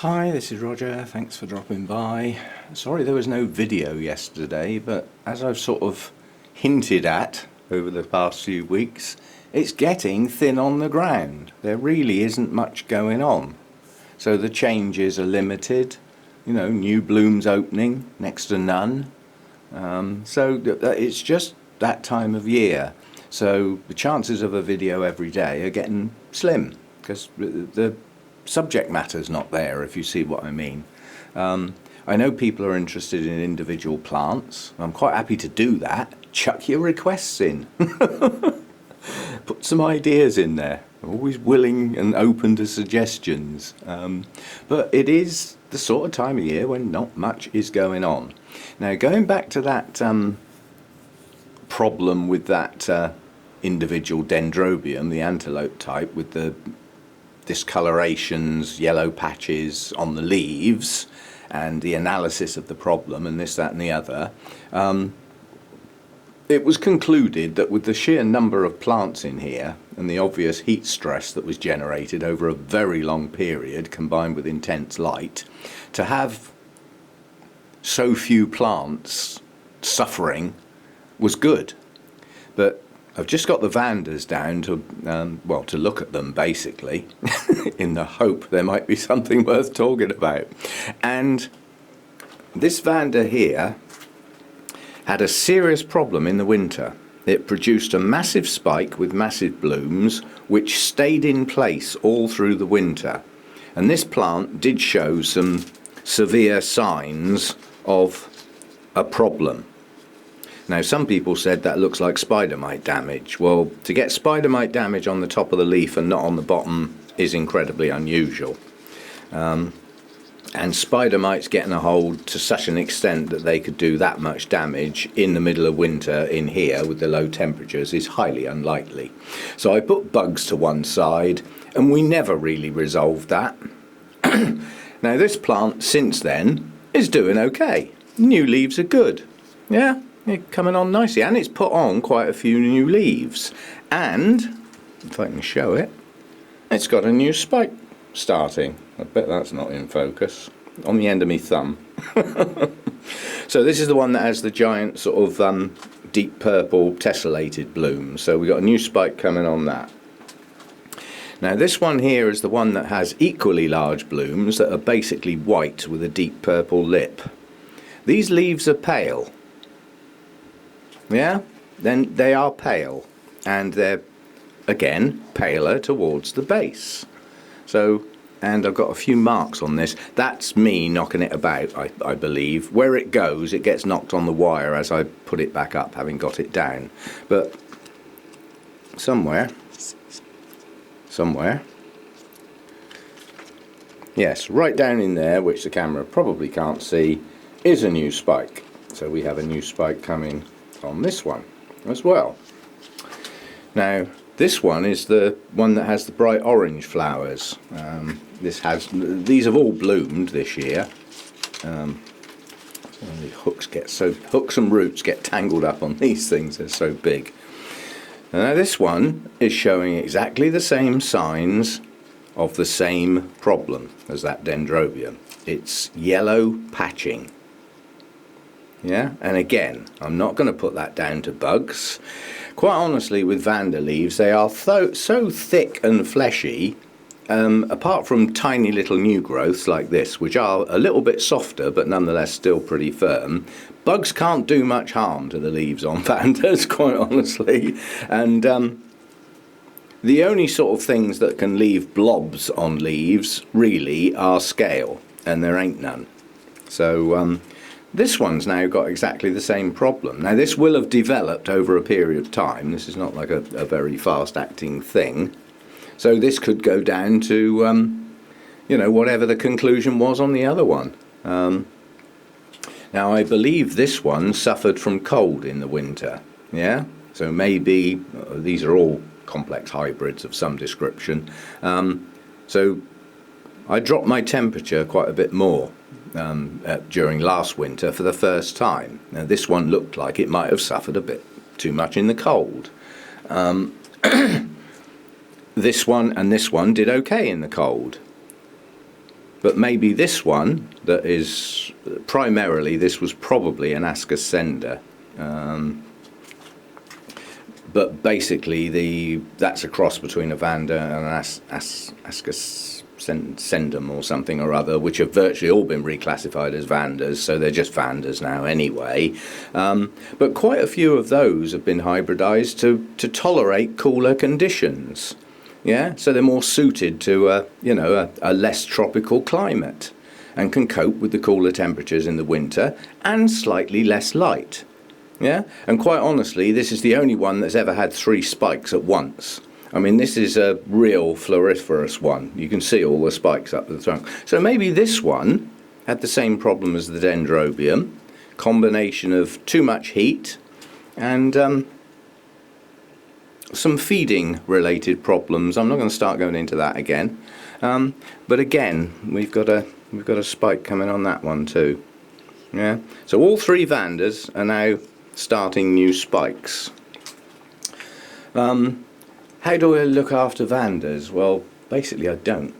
Hi, this is Roger. Thanks for dropping by. Sorry there was no video yesterday, but as I've sort of hinted at over the past few weeks, it's getting thin on the ground. There really isn't much going on. So the changes are limited, new blooms opening, next to none. So it's just that time of year. So the chances of a video every day are getting slim because the subject matter's not there, if you see what I mean. I know people are interested in individual plants. I'm quite happy to do that. Chuck your requests in. Put some ideas in there. I'm always willing and open to suggestions. But it is the sort of time of year when not much is going on. Now, going back to that problem with that individual dendrobium, the antelope type, with the discolorations, yellow patches on the leaves, and the analysis of the problem and this, that and the other, it was concluded that with the sheer number of plants in here and the obvious heat stress that was generated over a very long period combined with intense light, to have so few plants suffering was good. But I've just got the Vandas down to look at them basically, in the hope there might be something worth talking about. And this Vanda here had a serious problem in the winter. It produced a massive spike with massive blooms, which stayed in place all through the winter. And this plant did show some severe signs of a problem. Now, some people said that looks like spider mite damage. Well, to get spider mite damage on the top of the leaf and not on the bottom is incredibly unusual. And spider mites getting a hold to such an extent that they could do that much damage in the middle of winter in here with the low temperatures is highly unlikely. So I put bugs to one side and we never really resolved that. Now, this plant since then is doing okay. New leaves are good. Yeah. It's coming on nicely, and it's put on quite a few new leaves, and if I can show it, it's got a new spike starting. I bet that's not in focus, on the end of my thumb. So this is the one that has the giant sort of deep purple tessellated blooms, so we've got a new spike coming on that. Now this one here is the one that has equally large blooms that are basically white with a deep purple lip. These leaves are pale. Yeah, then they are pale, and they're again paler towards the base. So, and I've got a few marks on this. That's me knocking it about, I believe. Where it goes, it gets knocked on the wire as I put it back up, having got it down. But somewhere, yes, right down in there, which the camera probably can't see, is a new spike. So we have a new spike coming on this one as well. Now this one is the one that has the bright orange flowers. These have all bloomed this year. The hooks and roots get tangled up on these things, they're so big. Now this one is showing exactly the same signs of the same problem as that dendrobium. It's yellow patching. Yeah, and again, I'm not going to put that down to bugs. Quite honestly, with Vanda leaves, they are so thick and fleshy, apart from tiny little new growths like this, which are a little bit softer, but nonetheless still pretty firm. Bugs can't do much harm to the leaves on Vandas, quite honestly. And the only sort of things that can leave blobs on leaves, really, are scale, and there ain't none. So, this one's now got exactly the same problem. Now this will have developed over a period of time. This is not like a very fast acting thing. So this could go down to, whatever the conclusion was on the other one. Now I believe this one suffered from cold in the winter. Yeah? So maybe, these are all complex hybrids of some description. So I dropped my temperature quite a bit more during last winter for the first time. Now this one looked like it might have suffered a bit too much in the cold. This one and this one did okay in the cold. but maybe this one that is primarily, this was probably an ascascenda. But basically that's a cross between a Vanda and an ascascendum or something or other, which have virtually all been reclassified as Vandas, so they're just Vandas now anyway. But quite a few of those have been hybridized to tolerate cooler conditions. Yeah, so they're more suited to a less tropical climate and can cope with the cooler temperatures in the winter and slightly less light. Yeah, and quite honestly, this is the only one that's ever had 3 spikes at once. I mean, this is a real floriferous one. You can see all the spikes up the trunk. So maybe this one had the same problem as the dendrobium, combination of too much heat and some feeding related problems. I'm not going to start going into that again. But again, we've got a spike coming on that one too. Yeah. So all 3 Vandas are now starting new spikes. How do I look after Vandas? Well, basically I don't.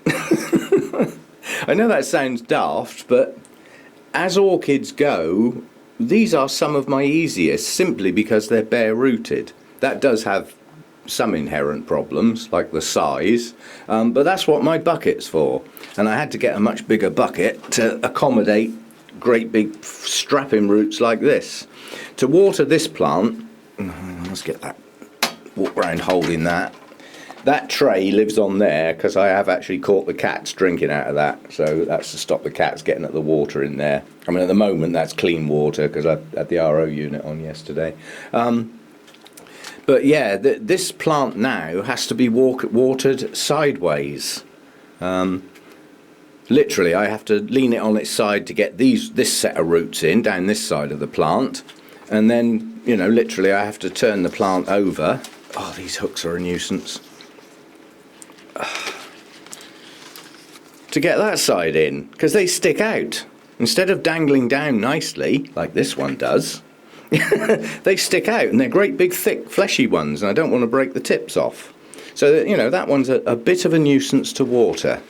I know that sounds daft, but as orchids go, these are some of my easiest, simply because they're bare rooted. That does have some inherent problems, like the size, but that's what my bucket's for. And I had to get a much bigger bucket to accommodate great big strapping roots like this. To water this plant, let's get that, walk around holding that. That tray lives on there because I have actually caught the cats drinking out of that, so that's to stop the cats getting at the water in there. I mean, at the moment that's clean water because I had the RO unit on yesterday. But yeah, this plant now has to be watered sideways. Literally, I have to lean it on its side to get this set of roots in down this side of the plant, and then, you know, literally I have to turn the plant over. Oh, these hooks are a nuisance. To get that side in, because they stick out. Instead of dangling down nicely, like this one does, they stick out, and they're great big thick fleshy ones, and I don't want to break the tips off. So, you know, that one's a bit of a nuisance to water.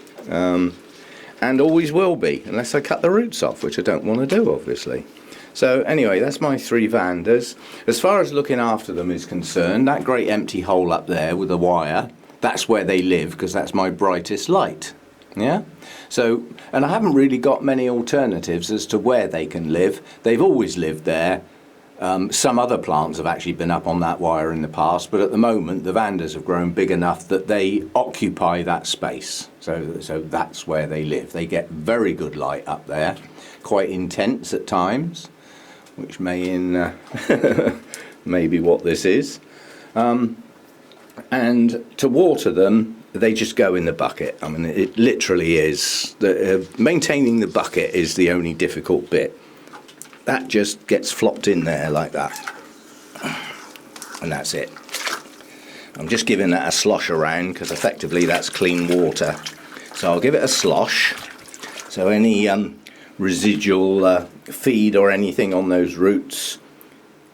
And always will be, unless I cut the roots off, which I don't want to do, obviously. So anyway, that's my 3 Vandas. As far as looking after them is concerned, that great empty hole up there with the wire, that's where they live, because that's my brightest light. Yeah? So, and I haven't really got many alternatives as to where they can live. They've always lived there. Some other plants have actually been up on that wire in the past, but at the moment the Vandas have grown big enough that they occupy that space. So that's where they live. They get very good light up there, quite intense at times, which may be what this is. And to water them, they just go in the bucket. I mean, it literally is. Maintaining the bucket is the only difficult bit. That just gets flopped in there like that, and that's it. I'm just giving that a slosh around because effectively that's clean water. So I'll give it a slosh, so any residual feed or anything on those roots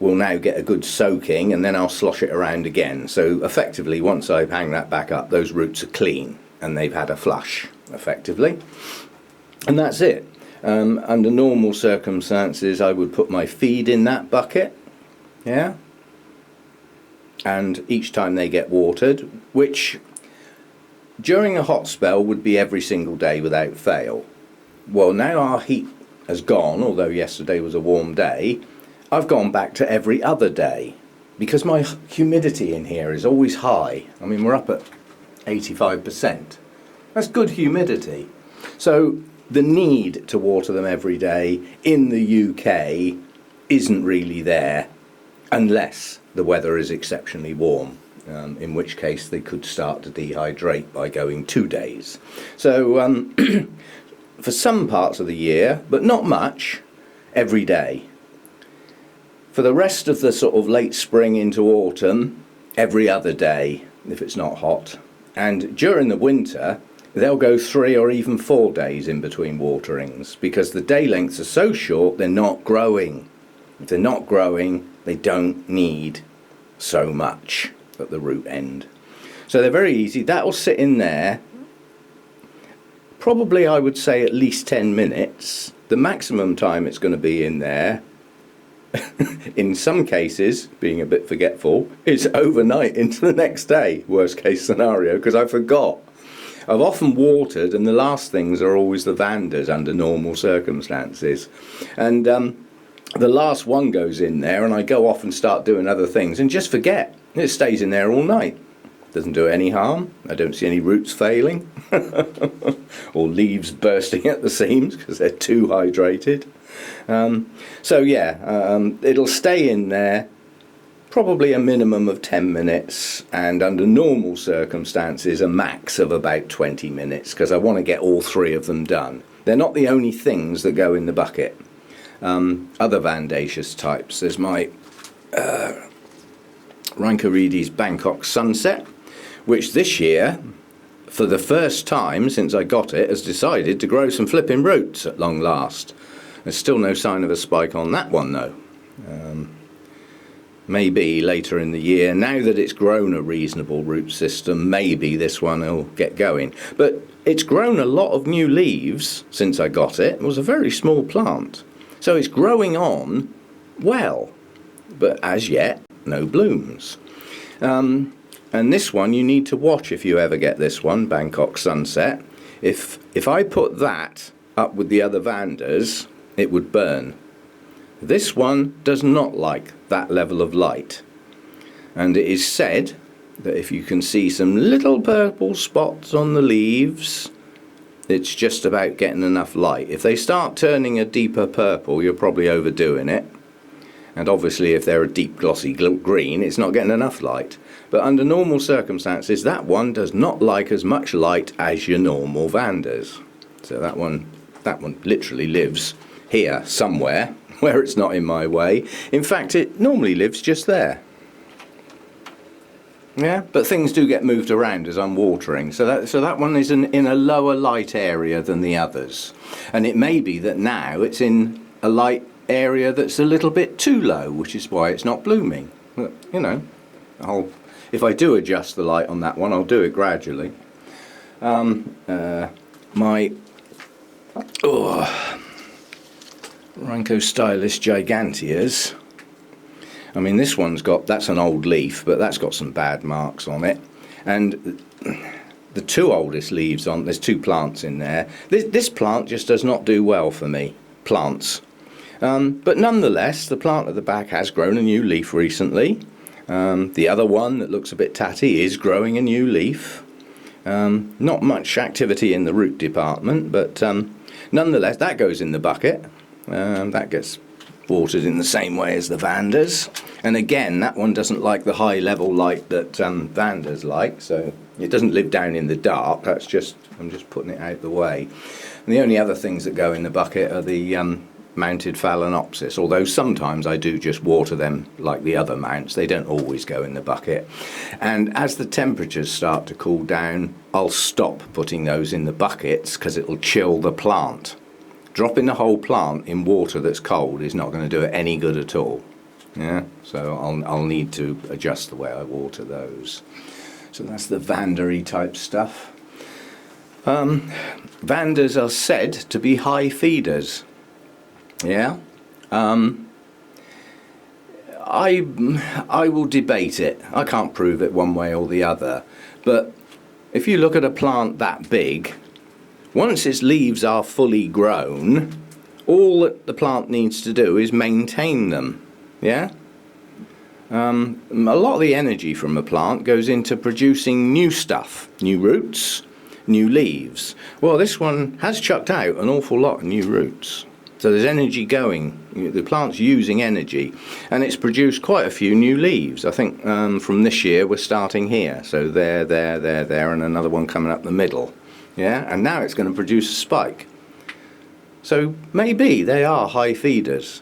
will now get a good soaking, and then I'll slosh it around again. So effectively, once I hang that back up, those roots are clean and they've had a flush effectively, and that's it. Under normal circumstances, I would put my feed in that bucket, yeah, and each time they get watered, which during a hot spell would be every single day without fail. Well, now our heat has gone, although yesterday was a warm day, I've gone back to every other day because my humidity in here is always high. I mean, we're up at 85%. That's good humidity. So the need to water them every day in the UK isn't really there unless the weather is exceptionally warm, in which case they could start to dehydrate by going 2 days. So for some parts of the year, but not much, every day. For the rest of the sort of late spring into autumn, every other day if it's not hot. And during the winter, they'll go 3 or even 4 days in between waterings because the day lengths are so short they're not growing. If they're not growing, they don't need so much at the root end. So they're very easy. That'll sit in there probably I would say at least 10 minutes. The maximum time it's going to be in there, in some cases, being a bit forgetful, is overnight into the next day, worst case scenario, because I forgot. I've often watered, and the last things are always the Vandas under normal circumstances. And the last one goes in there, and I go off and start doing other things and just forget. It stays in there all night. Doesn't do it any harm. I don't see any roots failing or leaves bursting at the seams because they're too hydrated. So yeah, it'll stay in there probably a minimum of 10 minutes, and under normal circumstances a max of about 20 minutes, because I want to get all three of them done. They're not the only things that go in the bucket. Other Vandaceous types. There's my Rhyncorides Bangkok Sunset, which this year, for the first time since I got it, has decided to grow some flipping roots at long last. There's still no sign of a spike on that one though. Maybe later in the year, now that it's grown a reasonable root system, maybe this one will get going. But it's grown a lot of new leaves since I got it. It was a very small plant. So it's growing on well, but as yet, no blooms. And this one you need to watch if you ever get this one, Bangkok Sunset. If I put that up with the other Vandas, it would burn. This one does not like that level of light. And it is said that if you can see some little purple spots on the leaves, it's just about getting enough light. If they start turning a deeper purple, you're probably overdoing it. And obviously if they're a deep glossy green, it's not getting enough light. But under normal circumstances, that one does not like as much light as your normal Vandas. So that one literally lives here somewhere where it's not in my way. In fact, it normally lives just there. Yeah, but things do get moved around as I'm watering. So that one is in a lower light area than the others. And it may be that now it's in a light area that's a little bit too low, which is why it's not blooming. But, you know, if I do adjust the light on that one, I'll do it gradually. My Rhyncostylus giganteas. I mean, this one's got, that's an old leaf, but that's got some bad marks on it. And the two oldest leaves on, there's two plants in there. This plant just does not do well for me, plants. But nonetheless, the plant at the back has grown a new leaf recently. The other one that looks a bit tatty is growing a new leaf. Not much activity in the root department, but nonetheless, that goes in the bucket. That gets watered in the same way as the Vandas. And again, that one doesn't like the high level light that Vandas like, so it doesn't live down in the dark. That's just, I'm just putting it out the way. And the only other things that go in the bucket are the mounted Phalaenopsis, although sometimes I do just water them like the other mounts. They don't always go in the bucket. And as the temperatures start to cool down, I'll stop putting those in the buckets because it'll chill the plant. Dropping the whole plant in water that's cold is not going to do it any good at all. Yeah, so I'll need to adjust the way I water those. So that's the Vanda-y type stuff. Vandas are said to be high feeders. Yeah, I will debate it. I can't prove it one way or the other. But if you look at a plant that big, once its leaves are fully grown, all that the plant needs to do is maintain them. Yeah. A lot of the energy from a plant goes into producing new stuff, new roots, new leaves. Well, this one has chucked out an awful lot of new roots. So there's energy going, the plant's using energy, and it's produced quite a few new leaves. I think from this year we're starting here, so there, and another one coming up the middle. Yeah, and now it's going to produce a spike. So maybe they are high feeders,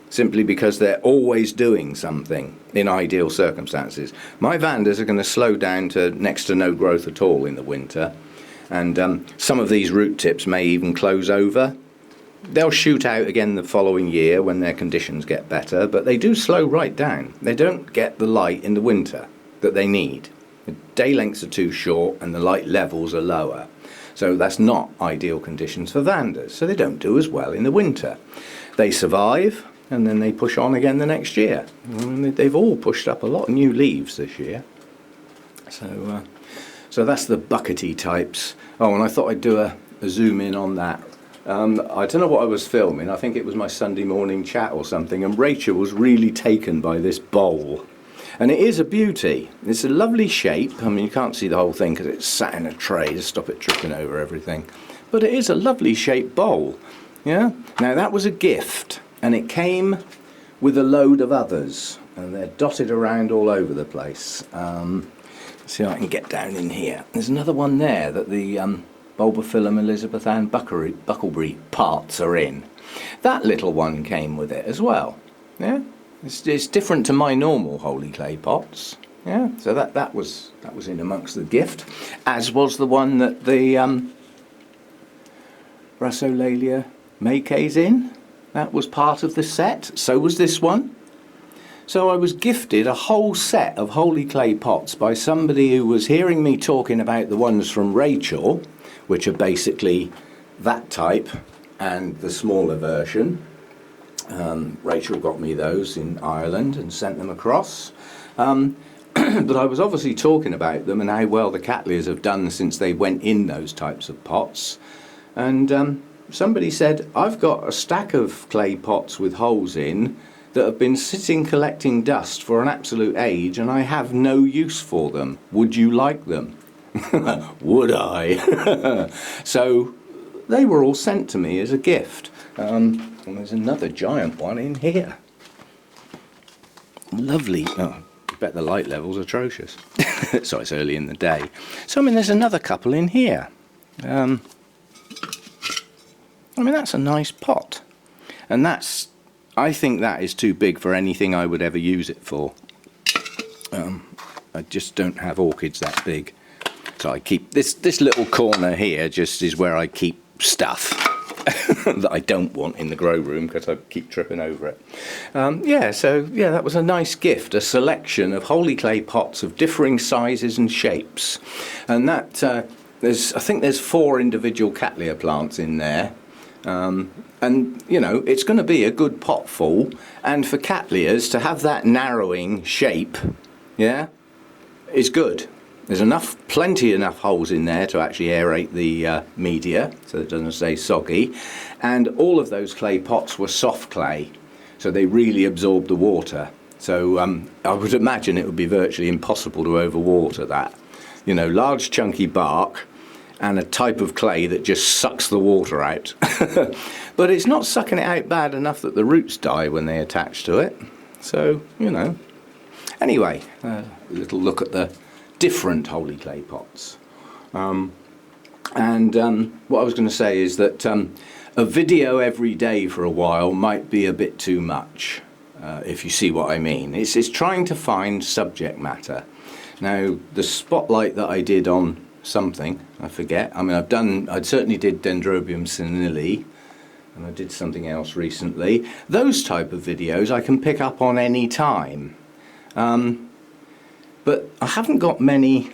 simply because they're always doing something in ideal circumstances. My Vandas are going to slow down to next to no growth at all in the winter, and some of these root tips may even close over. They'll shoot out again the following year when their conditions get better, but they do slow right down. They don't get the light in the winter that they need. The day lengths are too short and the light levels are lower. So that's not ideal conditions for Vandas. So they don't do as well in the winter. They survive and then they push on again the next year. They've all pushed up a lot of new leaves this year. So that's the buckety types. Oh, and I thought I'd do a zoom in on that. I don't know what I was filming. I think it was my Sunday morning chat or something, and Rachel was really taken by this bowl. And it is a beauty. It's a lovely shape. I mean, you can't see the whole thing because it's sat in a tray to stop it tripping over everything. But it is a lovely shaped bowl. Yeah. Now that was a gift, and it came with a load of others, and they're dotted around all over the place. See if I can get down in here. There's another one there that the Bulbophyllum Elizabeth Ann Buckleberry parts are in. That little one came with it as well. Yeah. It's different to my normal holy clay pots. Yeah, so that was in amongst the gift, as was the one that the Rassolalia Maykay's in. That was part of the set. So was this one. So I was gifted a whole set of holy clay pots by somebody who was hearing me talking about the ones from Rachel, which are basically that type and the smaller version. Rachel got me those in Ireland and sent them across. But I was obviously talking about them and how well the Cattleyas have done since they went in those types of pots. And somebody said, I've got a stack of clay pots with holes in that have been sitting collecting dust for an absolute age, and I have no use for them. Would you like them? Would I? So they were all sent to me as a gift. And there's another giant one in here. Lovely. Oh, I bet the light level's atrocious. So it's early in the day. So I mean, there's another couple in here. I mean, that's a nice pot. And I think that is too big for anything I would ever use it for. I just don't have orchids that big. So I keep this little corner here just is where I keep stuff that I don't want in the grow room because I keep tripping over it. That was a nice gift, a selection of holy clay pots of differing sizes and shapes. And that I think there's 4 individual Cattleya plants in there. And you know, it's going to be a good pot full, and for Cattleyas to have that narrowing shape, yeah, is good. There's plenty enough holes in there to actually aerate the media so it doesn't stay soggy, and all of those clay pots were soft clay, so they really absorb the water. So I would imagine it would be virtually impossible to overwater that. You know, large chunky bark and a type of clay that just sucks the water out. But it's not sucking it out bad enough that the roots die when they attach to it. So, you know. Anyway, a little look at the different holy clay pots. What I was going to say is that a video every day for a while might be a bit too much, if you see what I mean. It's trying to find subject matter. Now, the spotlight that I did on something, I forget. I mean, I certainly did Dendrobium senile, and I did something else recently. Those type of videos I can pick up on any time. But I haven't got many.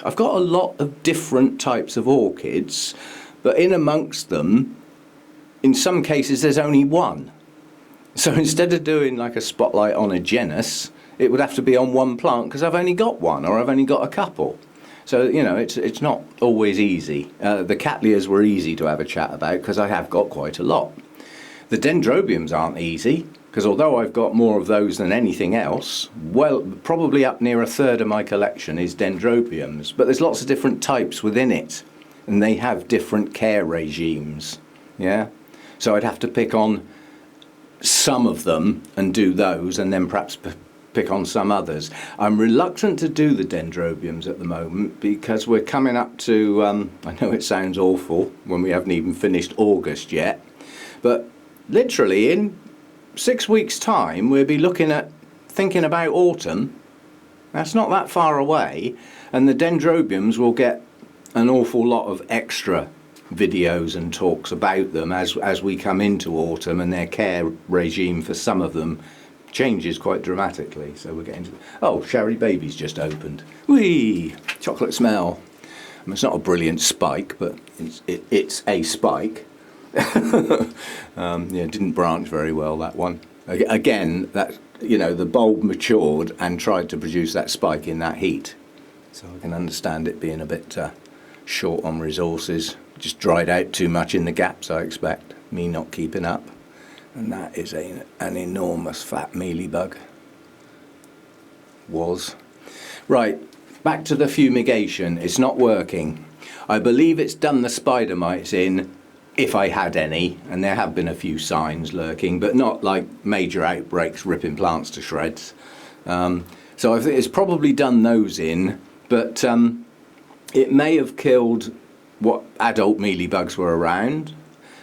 I've got a lot of different types of orchids, but in amongst them, in some cases, there's only one. So instead of doing like a spotlight on a genus, it would have to be on one plant because I've only got one or I've only got a couple. So, you know, it's not always easy. The Cattleyas were easy to have a chat about because I have got quite a lot. The Dendrobiums aren't easy because although I've got more of those than anything else, well, probably up near a third of my collection is Dendrobiums. But there's lots of different types within it, and they have different care regimes. Yeah, so I'd have to pick on some of them and do those, and then perhaps pick on some others. I'm reluctant to do the Dendrobiums at the moment because we're coming up to, I know it sounds awful when we haven't even finished August yet, but literally in 6 weeks' time we'll be thinking about autumn. That's not that far away, and the Dendrobiums will get an awful lot of extra videos and talks about them as we come into autumn, and their care regime for some of them changes quite dramatically. So we're getting to... Oh, Sherry Baby's just opened. Whee! Chocolate smell. mean, it's not a brilliant spike, but it's a spike. Yeah, it didn't branch very well, that one. Again, that, you know, the bulb matured and tried to produce that spike in that heat. So I can understand it being a bit short on resources. Just dried out too much in the gaps, I expect. Me not keeping up. And that is an enormous fat mealybug. Was. Right, back to the fumigation. It's not working. I believe it's done the spider mites in, if I had any, and there have been a few signs lurking, but not like major outbreaks ripping plants to shreds. So I think it's probably done those in, but it may have killed what adult mealybugs were around.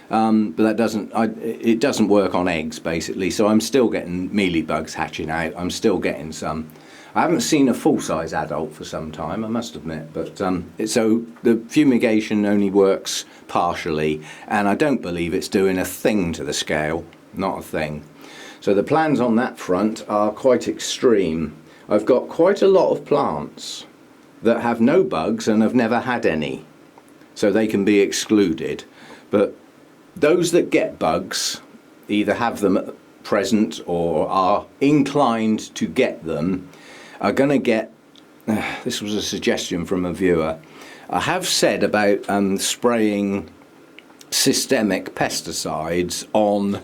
But that doesn't, it doesn't work on eggs basically, so I'm still getting mealybugs hatching out. I'm still getting some. I haven't seen a full-size adult for some time, I must admit, but so the fumigation only works partially, and I don't believe it's doing a thing to the scale, not a thing. So the plans on that front are quite extreme. I've got quite a lot of plants that have no bugs and have never had any, so they can be excluded. But those that get bugs either have them present or are inclined to get them are going to get, this was a suggestion from a viewer, I have said about spraying systemic pesticides on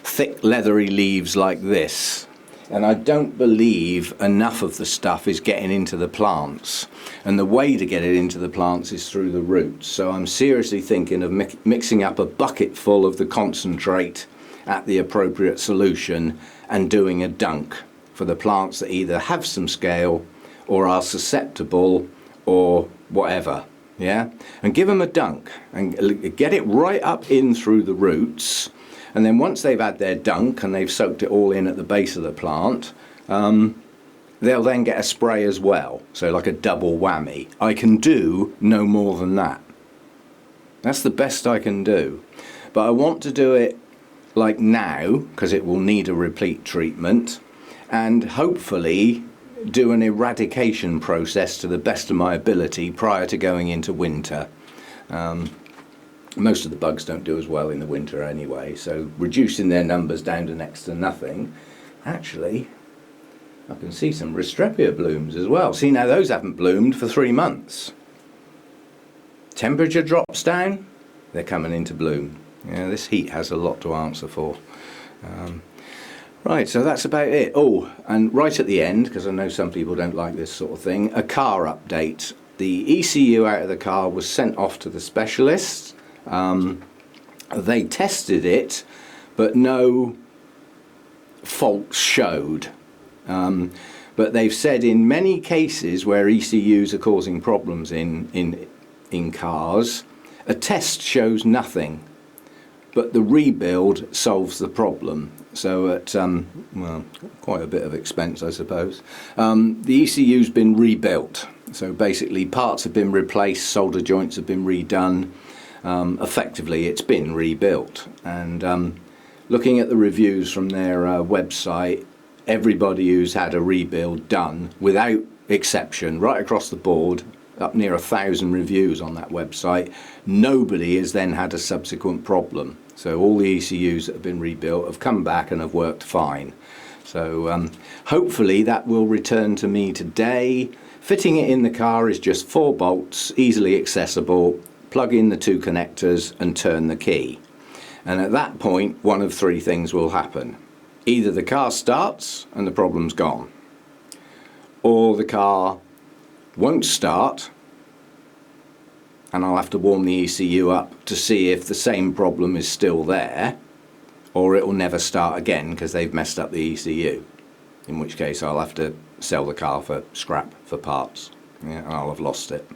thick leathery leaves like this, and I don't believe enough of the stuff is getting into the plants, and the way to get it into the plants is through the roots. So I'm seriously thinking of mixing up a bucket full of the concentrate at the appropriate solution and doing a dunk for the plants that either have some scale or are susceptible or whatever, yeah? And give them a dunk and get it right up in through the roots, and then once they've had their dunk and they've soaked it all in at the base of the plant, they'll then get a spray as well, so like a double whammy. I can do no more than that. That's the best I can do. But I want to do it like now, because it will need a repeat treatment, and hopefully do an eradication process to the best of my ability prior to going into winter. Most of the bugs don't do as well in the winter anyway, so reducing their numbers down to next to nothing. Actually, I can see some Restrepia blooms as well. See, now those haven't bloomed for 3 months. Temperature drops down, they're coming into bloom. Yeah, this heat has a lot to answer for. Right, so that's about it. Oh, and right at the end, because I know some people don't like this sort of thing, a car update. The ECU out of the car was sent off to the specialist. They tested it, but no faults showed. But they've said in many cases where ECUs are causing problems in cars, a test shows nothing, but the rebuild solves the problem. So at well, quite a bit of expense, I suppose. The ECU's been rebuilt. So basically parts have been replaced, solder joints have been redone. Effectively it's been rebuilt. And looking at the reviews from their website, everybody who's had a rebuild done, without exception, right across the board, up near 1,000 reviews on that website, nobody has then had a subsequent problem. So all the ECUs that have been rebuilt have come back and have worked fine. So hopefully that will return to me today. Fitting it in the car is just 4 bolts, easily accessible. Plug in the 2 connectors and turn the key. And at that point, one of 3 things will happen. Either the car starts and the problem's gone, or the car won't start and I'll have to warm the ECU up to see if the same problem is still there, or it will never start again because they've messed up the ECU, in which case I'll have to sell the car for scrap, for parts. Yeah, and I'll have lost it.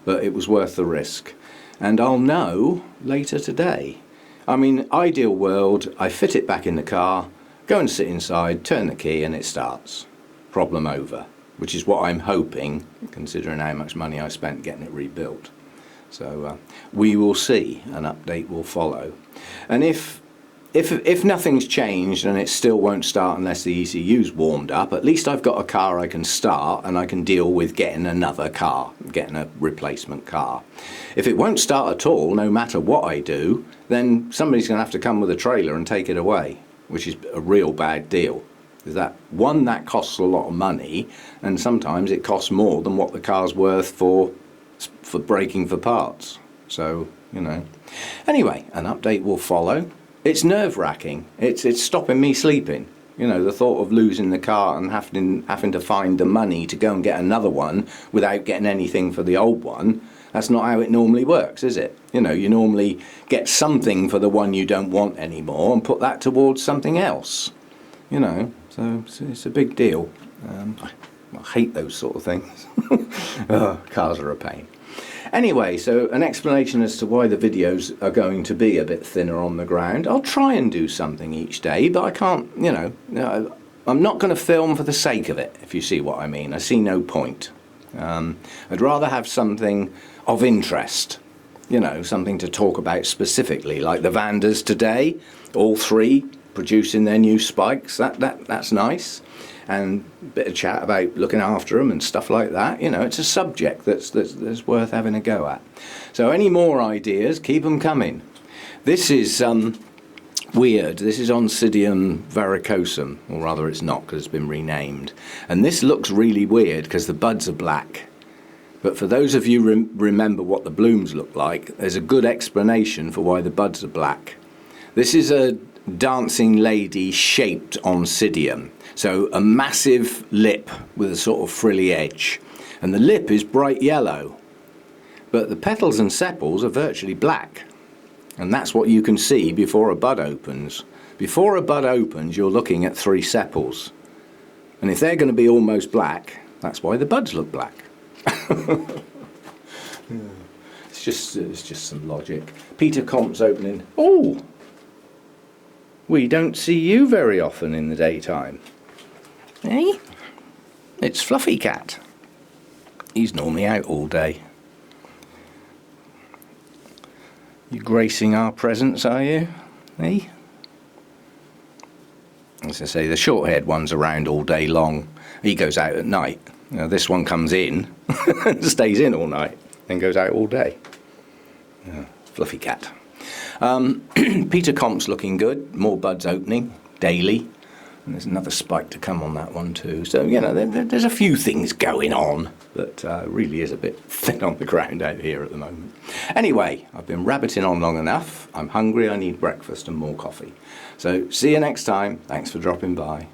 But it was worth the risk, and I'll know later today. I mean, ideal world, I fit it back in the car, go and sit inside, turn the key and it starts. Problem over, which is what I'm hoping, considering how much money I spent getting it rebuilt. So we will see, an update will follow. And if if nothing's changed and it still won't start unless the ECU's warmed up, at least I've got a car I can start and I can deal with getting another car, getting a replacement car. If it won't start at all, no matter what I do, then somebody's going to have to come with a trailer and take it away, which is a real bad deal. That costs a lot of money, and sometimes it costs more than what the car's worth for breaking for parts. So, you know. Anyway, an update will follow. It's nerve-wracking. It's stopping me sleeping. You know, the thought of losing the car and having to find the money to go and get another one without getting anything for the old one, that's not how it normally works, is it? You know, you normally get something for the one you don't want anymore and put that towards something else. You know, so it's a big deal. I hate those sort of things. Oh, cars are a pain. Anyway, so an explanation as to why the videos are going to be a bit thinner on the ground. I'll try and do something each day, but I can't, you know, I'm not going to film for the sake of it, if you see what I mean. I see no point. I'd rather have something of interest, you know, something to talk about specifically, like the Vandas today, all three producing their new spikes. That's nice. And a bit of chat about looking after them and stuff like that. You know, it's a subject that's worth having a go at. So any more ideas, keep them coming. This is weird. This is Oncidium varicosum, or rather it's not because it's been renamed. And this looks really weird because the buds are black. But for those of you remember what the blooms look like, there's a good explanation for why the buds are black. This is a dancing lady shaped Oncidium. So a massive lip with a sort of frilly edge. And the lip is bright yellow. But the petals and sepals are virtually black. And that's what you can see before a bud opens. Before a bud opens, you're looking at 3 sepals. And if they're going to be almost black, that's why the buds look black. It's just some logic. Peter Comp's opening. Oh! We don't see you very often in the daytime. Eh? It's Fluffy Cat. He's normally out all day. You gracing our presence, are you? Eh? As I say, the short-haired one's around all day long. He goes out at night. You know, this one comes in and stays in all night, then goes out all day. Yeah, Fluffy Cat. Peter Comp's looking good. More buds opening daily. And there's another spike to come on that one too. So, you know, there's a few things going on, but really is a bit thin on the ground out here at the moment. Anyway, I've been rabbiting on long enough. I'm hungry, I need breakfast and more coffee. So, see you next time. Thanks for dropping by.